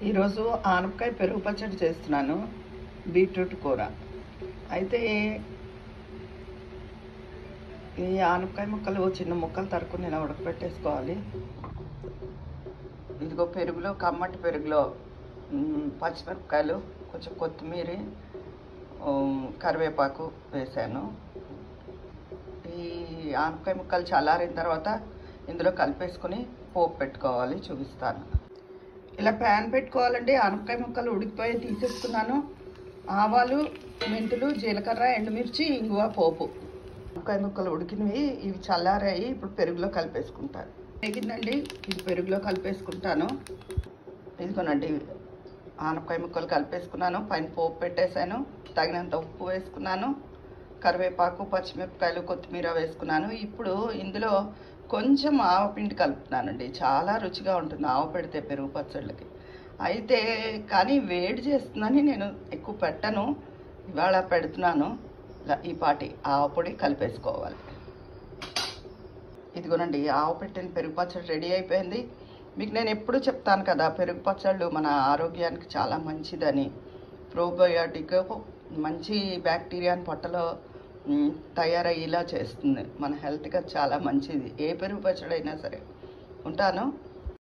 ఈరోజు ఆనపకాయ పెరుగు పచ్చడి చేస్తున్నాను. బీట్రూట్ కూర. అయితే ఈ ఆనపకాయ ముక్కలు చిన్న ముక్కలు తరుక్కుని ఇలా ఉడకబెట్టేసుకోవాలి. ఇదిగో పెరుగులో, కమ్మటి పెరుగులో పచ్చిమిరపకాయలు, కొంచెం కొత్తిమీర, కరివేపాకు వేసాను. ఈ ఆనపకాయ ముక్కలు చల్లారిన తర్వాత ఇందులో కలిపేసుకొని పోపు పెట్టుకోవాలి. చూపిస్తాను. ఇలా ప్యాన్ పెట్టుకోవాలండి. ఆనపకాయ ముక్కలు ఉడికిపోయి తీసేసుకున్నాను. ఆవాలు, మెంతులు, జీలకర్ర, ఎండుమిర్చి, ఇంగువ, పోపు. ఆనపకాయ ముక్కలు ఉడికినవి, ఇవి చల్లారాయి. ఇప్పుడు పెరుగులో కలిపేసుకుంటాను. వేగిందండి, ఇది పెరుగులో కలిపేసుకుంటాను. ఇదిగోనండి, ఆనపకాయ ముక్కలు కలిపేసుకున్నాను. పైన పోపు పెట్టేశాను. తగినంత ఉప్పు వేసుకున్నాను. కరివేపాకు, పచ్చిమిరపకాయలు, కొత్తిమీర వేసుకున్నాను. ఇప్పుడు ఇందులో కొంచెం ఆవపిండి కలుపుతున్నానండి. చాలా రుచిగా ఉంటుంది ఆవ పెడితే పెరుగు పచ్చళ్ళకి. అయితే కానీ వేడి చేస్తుందని నేను ఎక్కువ పెట్టను. ఇవాళ పెడుతున్నాను. ఈ పాటి ఆవపొడి కలిపేసుకోవాలి. ఇదిగోనండి, ఆవ పెట్టిన పెరుగు పచ్చడి రెడీ అయిపోయింది. మీకు నేను ఎప్పుడు చెప్తాను కదా, పెరుగు పచ్చళ్ళు మన ఆరోగ్యానికి చాలా మంచిదని. ప్రోబయోటిక్, మంచి బ్యాక్టీరియాని పొట్టలో తయారయ్యేలా చేస్తుంది. మన హెల్త్కి చాలా మంచిది. ఏ పెరుగు పచ్చడి అయినా సరే. ఉంటాను.